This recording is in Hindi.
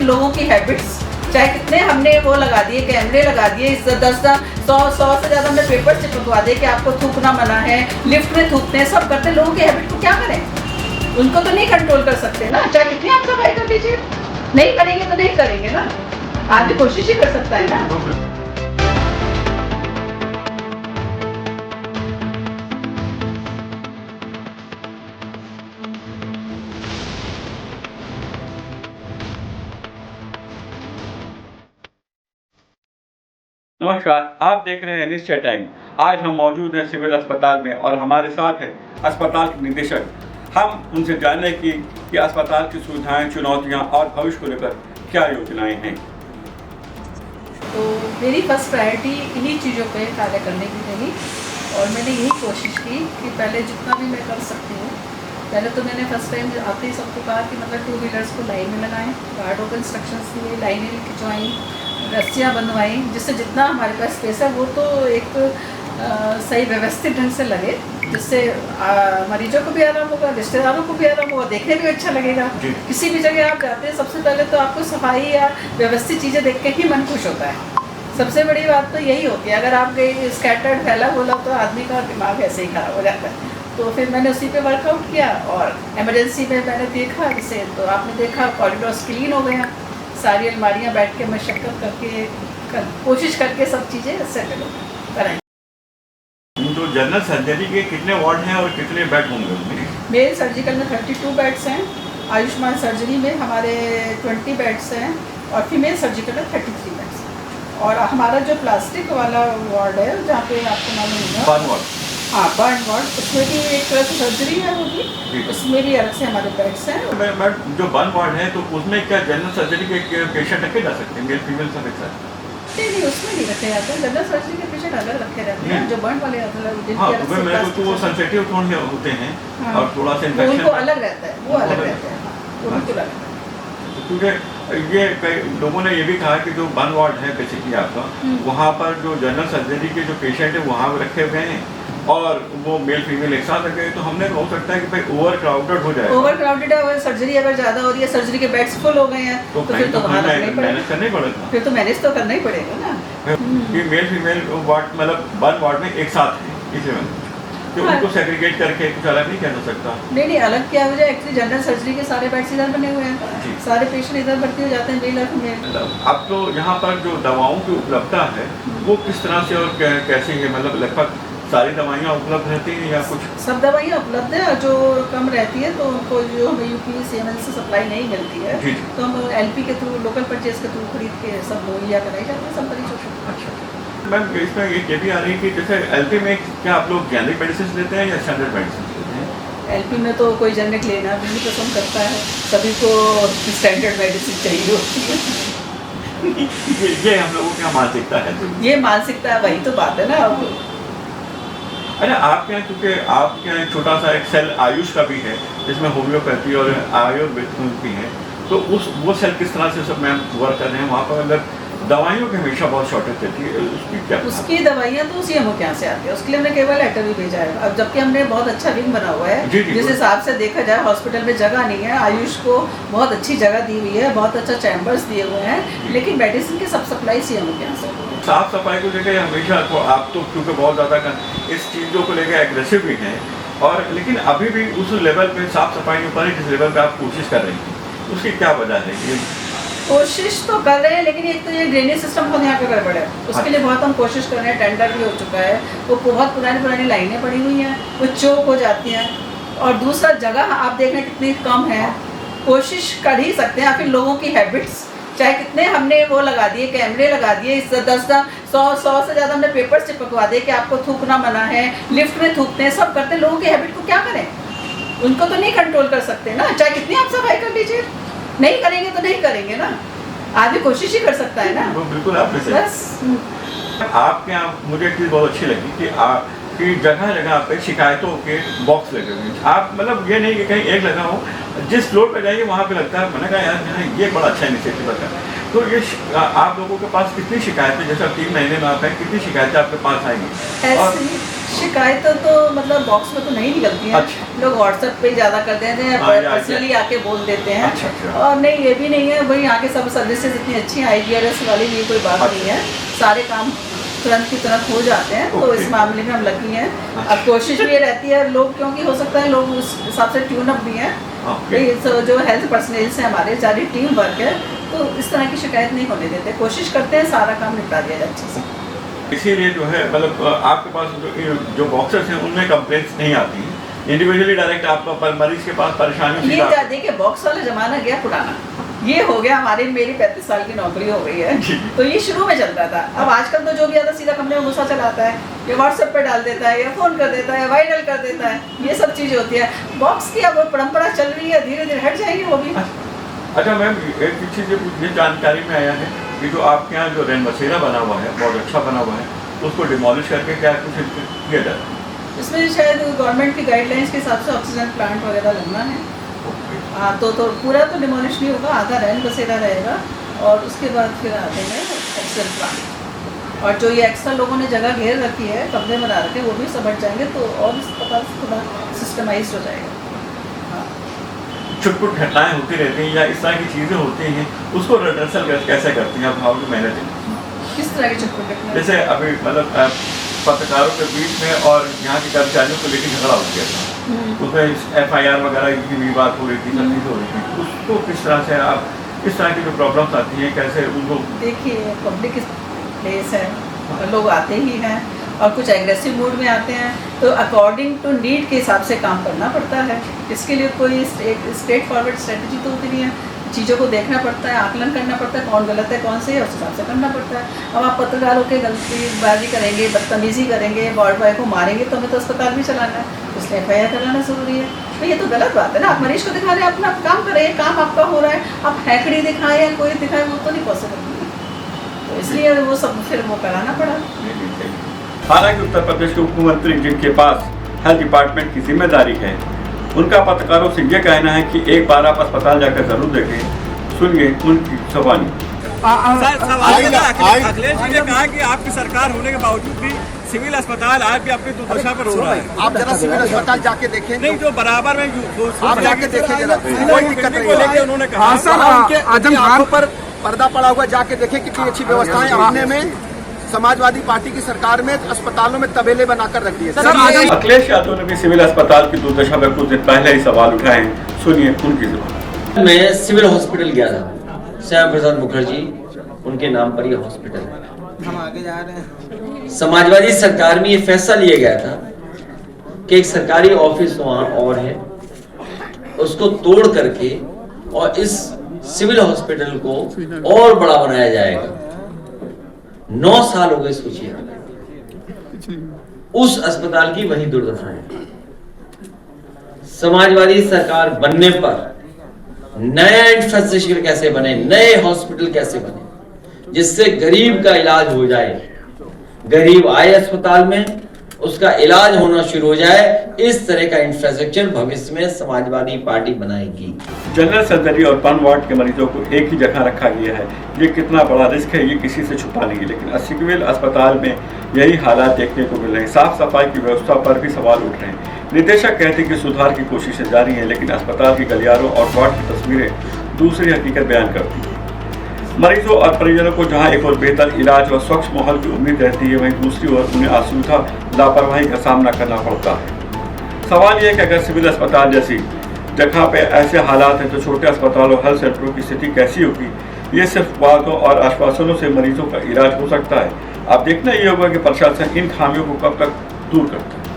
लोगों की हैबिट्स, चाहे कितने हमने वो लगा दिए, कैमरे लगा दिए, 100 से ज़्यादा हमने पेपर चिपकवा दिए कि आपको थूकना मना है, लिफ्ट में थूकते हैं, सब करते हैं। लोगों की हैबिट को क्या करें? उनको तो नहीं कंट्रोल कर सकते ना, चाहे कितनी आप सफाई कर लीजिए, नहीं करेंगे तो नहीं करेंगे ना, आदमी कोशिश ही कर सकता है ना। नमस्कार, आप देख रहे हैं निश्चय टाइम। आज हम मौजूद हैं सिविल अस्पताल में और हमारे साथ है अस्पताल के निदेशक। हम उनसे जाने कि अस्पताल की सुविधाएं, चुनौतियां और भविष्य को लेकर क्या योजनाएं हैं। तो मेरी फर्स्ट प्रायोरिटी इन्हीं चीज़ों पे कार्य करने की रही और मैंने यही कोशिश की कि पहले जितना भी मैं कर सकती हूँ। पहले तो मैंने फर्स्ट टाइम आते ही सबको कहा कि मतलब 2 व्हीलर्स को लाइन में लगाएं, गार्डों को इंस्ट्रक्शंस दिए, लाइनें खिंचवाई, रस्सियाँ बंधवाई, जिससे जितना हमारे पास स्पेस है वो तो एक सही व्यवस्थित ढंग से लगे, जिससे मरीजों को भी आराम होगा, रिश्तेदारों को भी आराम होगा, देखने भी अच्छा लगेगा। किसी भी जगह आप जाते हैं सबसे पहले तो आपको सफाई या व्यवस्थित चीज़ें देख के ही मन खुश होता है। सबसे बड़ी बात तो यही होती है। अगर आप कहीं स्कैटर्ड फैला बोला तो आदमी का दिमाग ऐसे ही खराब हो जाता है। तो फिर मैंने उसी पे वर्कआउट किया और इमरजेंसी में मैंने देखा इसे, तो आपने देखा कॉरिडोर्स क्लीन हो गया, सारी अलमारियाँ बैठ के मशक्क़त करके कोशिश करके सब चीज़ें सेटल कराएँ। तो जनरल सर्जरी के कितने वार्ड हैं और कितने बेड होंगे उनमें? मेल सर्जिकल में 32 बेड्स हैं, आयुष्मान सर्जरी में हमारे 20 बेड्स हैं और फीमेल सर्जिकल में 33 बेड्स हैं। और हमारा जो प्लास्टिक वाला वार्ड है जहाँ पे आपको मालूम होगा, बर्न वार्ड। हाँ, बर्न वार्ड, उसमें भी एक तरह से सर्जरी है होगी, उसमें भी अलग से हमारे बेड्स हैं। मैं जो बर्न वार्ड है तो उसमें क्या जनरल सर्जरी के पेशेंट रखे जा सकते हैं, मेल फीमेल सब एक साथ? नहीं, उसमें नहीं रखे जाते हैं। जनरल सर्जरी के पेशेंट अलग रखे रहते हैं, जो बर्न वाले हाँ, तो वो सेंसिटिव थोड़े होते हैं। हाँ, और थोड़ा सा इन्फेक्शन उनको अलग रहता है, वो अलग रहते हैं, वो बिल्कुल अलग। क्योंकि ये कई लोगों ने ये भी कहा कि जो बर्न वार्ड है बेसिकली आपका, वहाँ पर जो जनरल सर्जरी के जो पेशेंट है वहाँ रखे हुए हैं और वो मेल फीमेल एक साथ रखे, तो हमने हो सकता है कि भाई ओवर क्राउडेड हो जाए। ओवर क्राउडेड है और सर्जरी अगर ज़्यादा हो रही है, सर्जरी के बेड्स फुल हो गए हैं, तो फिर तो वहाँ मैनेज करना ही पड़ेगा। फिर तो मैनेज तो करना ही पड़ेगा ना। कि मेल फीमेल वार्ड मतलब बर्न वार्ड में एक साथ है, इसलिए तो उनको सेग्रीगेट करके कुछ अलग नहीं किया जा सकता। नहीं, अलग क्या हो जाए। एक्चुअली जनरल सर्जरी के सारे बेड्स इधर बने हुए हैं, सारे पेशेंट इधर भर्ती हो जाते हैं मेल और फीमेल। अब तो यहाँ पर जो दवाओं की उपलब्धता है वो किस तरह से और कैसे है, मतलब लगभग सारी दवाइयाँ उपलब्ध रहती हैं या कुछ? सब दवाइयाँ उपलब्ध है और जो कम रहती है तो उनको जो हमें यूपी CML से सप्लाई नहीं मिलती है तो हम LP के थ्रू, लोकल परचेज के थ्रू खरीद के सब मुहैया कराई जाती है सब मरीजों को। अच्छा मैम, इसमें ये भी आ रही है कि जैसे LP में क्या आप लोग जेनरिक मेडिसिन लेते हैं या स्टैंडर्ड मेडिसिन लेते हैं? LP में तो कोई जेनरिक लेना भी नहीं पसंद करता है, सभी को स्टैंडर्ड मेडिसिन चाहिए होती है। ये हम लोगों की मानसिकता है। ये मानसिकता है, वही तो बात है ना। अब अरे आपके यहाँ, क्योंकि आपके यहाँ छोटा सा एक सेल आयुष का भी है जिसमें होम्योपैथी और आयुर्वेद भी है, तो वो सेल किस तरह से सब मैम वर्क कर रहे हैं वहाँ पर? मतलब दवाइयों की हमेशा बहुत शॉर्टेज रहती है, उसकी क्या? उसकी दवाइयाँ तो CMO के यहाँ से आती है, उसके लिए हमने केवल लेटर भी भेजा है। अब जबकि हमने बहुत अच्छा विंग बना हुआ है, जिस हिसाब से देखा जाए हॉस्पिटल में जगह नहीं है, आयुष को बहुत अच्छी जगह दी हुई है, बहुत अच्छा चैम्बर्स दिए हुए हैं, लेकिन मेडिसिन की सब सप्लाई CMO के यहाँ से। साफ सफाई को लेकर हमेशा आप तो क्योंकि बहुत ज़्यादा इस चीज़ों को लेकर एग्रेसिव भी हैं, और लेकिन अभी भी उस लेवल पे साफ सफाई के ऊपर जिस लेवल पे आप कोशिश कर रही हैं उसकी क्या वजह है? ये कोशिश तो कर रहे हैं, लेकिन एक तो ये ड्रेनेज सिस्टम बहुत यहाँ पे गड़बड़ है, उसके लिए बहुत हम कोशिश कर रहे हैं, टेंडर भी हो चुका है, वो बहुत पुरानी लाइनें पड़ी हुई हैं, वो चौक हो जाती हैं, और दूसरा जगह आप देख रहे हैं कितनी कम है। कोशिश कर ही सकते हैं, फिर लोगों की हैबिट्स, चाहे कितने हमने वो लगा दिए, कैमरे लगा दिए, 100 से ज़्यादा हमने पेपर चिपकवा दिए कि आपको थूकना मना है, लिफ्ट में थूकते हैं, सब करते हैं। लोगों की हैबिट को क्या करें? उनको तो नहीं कंट्रोल कर सकते ना, चाहे कितनी आप सफाई कर लीजिए, नहीं करेंगे तो नहीं करेंगे ना, आदमी कोशिश ही कर सकता है ना। वो बिल्कुल आपने सही। बस आपके यहाँ मुझे एक चीज़ बहुत अच्छी लगी कि जगह जगह पे शिकायतों के बॉक्स लगे हुए हैं। आप मतलब ये नहीं कि कहीं एक लगा हो, जिस फ्लोर पे जाइए वहाँ पे लगता है। मैंने कहा यार ये बड़ा अच्छा इनिशिएटिव है। तो ये आप लोगों के पास कितनी शिकायतें, जैसे 3 महीने में आप हैं, कितनी शिकायतें आपके पास आएंगी? और शिकायतें तो मतलब बॉक्स में तो नहीं निकलती हैं। अच्छा। लोग व्हाट्सएप पे ज़्यादा कर देते हैं, हाँ, या- पर्सनली आके बोल देते हैं। अच्छा। और नहीं, ये भी नहीं है भाई, यहाँ के सब सर्विसेज इतनी अच्छी हैं, IGRS वाली भी कोई बात अच्छा। नहीं है, सारे काम तुरंत की तुरंत हो जाते हैं। तो ओके। इस मामले में हम लकी हैं। अच्छा। अब कोशिश भी ये रहती है लोग, क्योंकि हो सकता है लोग उस हिसाब से ट्यून अप भी हैं, ओके। भाई जो हेल्थ पर्सनल्स हैं हमारे, सारी टीम वर्क है, तो इस तरह की शिकायत नहीं होने देते, कोशिश करते हैं सारा काम निपटा दिया जाए अच्छे से। इसीलिए जो है मतलब आपके पास जो बॉक्सर्स हैं उनमें कंप्लेंट्स नहीं आती हैं, इंडिविजुअली डायरेक्ट आपका मरीज के पास परेशानी ये क्या देखिए, बॉक्स वाला जमाना गया पुराना, ये हो गया हमारी मेरी 35 साल की नौकरी हो गई है। तो ये शुरू में चलता था। अब आजकल तो जो भी आता सीधा कमरे में घुसा चलाता है, या व्हाट्सएप पे डाल देता है, या फ़ोन कर देता है, वायरल कर देता है, ये सब चीज़ें होती है। बॉक्स की अब परंपरा चल रही है, धीरे धीरे हट जाएगी वो भी। अच्छा मैम, एक चीज़ ये जानकारी में आया है कि जो आपके यहाँ जो रैन बसेरा बना हुआ है, बहुत अच्छा बना हुआ है, उसको डिमोलिश करके क्या कुछ किया जाए? इसमें शायद गवर्नमेंट की गाइडलाइंस के हिसाब से ऑक्सीजन प्लांट वगैरह लगना है। हाँ, तो पूरा तो डिमोलिश नहीं होगा, आधा रैन बसेरा रहेगा, और उसके बाद फिर आते हैं ऑक्सीजन प्लांट। और जो ये एक्स्ट्रा लोगों ने जगह घेर रखी है, कमरे बना रखे, वो भी सब हट जाएंगे, तो और अस्पताल थोड़ा सिस्टमाइज हो जाएगा। छुटपुट घटनाएं होती रहती हैं या इस तरह की चीज़ें होती हैं, उसको रिहर्सल कैसे करती हैं आप? How to manage? किस तरह की छुटपुट घटना? जैसे अभी मतलब पत्रकारों के बीच में और यहाँ के कर्मचारियों को लेकर झगड़ा हो गया था, उसमें FIR वगैरह की भी बात हो रही थी, सब चीज़ हो रही थी, उसको किस तरह से आप इस तरह की जो प्रॉब्लम्स आती हैं कैसे उनको? देखिए, पब्लिक प्लेस है, लोग आते ही हैं, और कुछ एग्रेसिव मूड में आते हैं, तो अकॉर्डिंग टू नीड के हिसाब से काम करना पड़ता है। इसके लिए कोई स्ट्रेट फॉरवर्ड स्ट्रेटजी तो होती नहीं है, चीज़ों को देखना पड़ता है, आकलन करना पड़ता है, कौन गलत है कौन सही है, उस हिसाब से करना पड़ता है। अब आप पत्रकारों के गलतीबाजी करेंगे, बदतमीज़ी करेंगे, वार्ड बॉय को मारेंगे, तो हमें तो अस्पताल भी चलाना है, इसलिए FIR कराना ज़रूरी है। तो ये तो गलत बात है ना, आप मरीज को दिखा रहे हैं, अपना काम करें, काम आपका हो रहा है, आप हैकड़ी दिखाएं या कोई दिखाए, वो तो नहीं पॉसिबल है, तो इसलिए वो सब फिर वो कराना पड़ा। हालांकि उत्तर प्रदेश के मुख्यमंत्री जिनके पास हेल्थ डिपार्टमेंट की जिम्मेदारी है, उनका पत्रकारों से ये कहना है कि एक बार आप अस्पताल जाकर जरूर देखें। सुनिए उनकी ज़बानी। अखिलेश जी ने कहा कि आपकी सरकार होने के बावजूद भी सिविल अस्पताल आज भी अपनी दुर्दशा पर हो रहा है। आप जरा सिविल अस्पताल जाके देखें, नहीं जो बराबर में आप जाके देखें जरा, कोई दिक्कत नहीं लेके उन्होंने कहा हाँ सर, उनके आंखों पर पर्दा पड़ा हुआ, जाके देखें कितनी अच्छी व्यवस्थाएं अपने में समाजवादी पार्टी की सरकार में अस्पतालों में तबेले बनाकर रख दिए। अखिलेश यादव ने भी सिविल अस्पताल की दुर्दशा पर कुछ दिन पहले ही सवाल उठाए। सुनिए उनकी ज़बानी। मैं सिविल हॉस्पिटल गया था, श्यामा प्रसाद मुखर्जी उनके नाम पर ये हॉस्पिटल है। हम आगे जा रहे हैं। समाजवादी सरकार में ये फैसला लिया गया था कि एक सरकारी ऑफिस वहां और है, उसको तोड़ करके और इस सिविल हॉस्पिटल को और बड़ा बनाया जाएगा। 9 साल हो गए सोचिए, उस अस्पताल की वही दुर्दशा है। समाजवादी सरकार बनने पर नया इंफ्रास्ट्रक्चर कैसे बने, नए हॉस्पिटल कैसे बने, जिससे गरीब का इलाज हो जाए, गरीब आए अस्पताल में उसका इलाज होना शुरू हो जाए, इस तरह का इंफ्रास्ट्रक्चर भविष्य में समाजवादी पार्टी बनाएगी। जनरल सर्जरी और 1 वार्ड के मरीजों को एक ही जगह रखा गया है। ये कितना बड़ा रिस्क है ये किसी से छुपा नहीं, लेकिन सिविल अस्पताल में यही हालात देखने को मिल रहे हैं। साफ सफाई की व्यवस्था पर भी सवाल उठ रहे हैं। निदेशक कहते हैं कि सुधार की कोशिशें जारी हैं, लेकिन अस्पताल की गलियारों और वार्ड की तस्वीरें दूसरी हकीकत बयान करती हैं। मरीजों और परिजनों को जहां एक और बेहतर इलाज और स्वच्छ माहौल की उम्मीद रहती है, वहीं दूसरी ओर उन्हें असुविधा लापरवाही का सामना करना पड़ता है। सवाल यह है कि अगर सिविल अस्पताल जैसी जगह पे ऐसे हालात हैं तो छोटे अस्पतालों हेल्थ सेंटरों की स्थिति कैसी होगी? ये सिर्फ बातों और आश्वासनों से मरीजों का इलाज हो सकता है। अब देखना ये होगा कि प्रशासन इन खामियों को कब तक दूर करता है।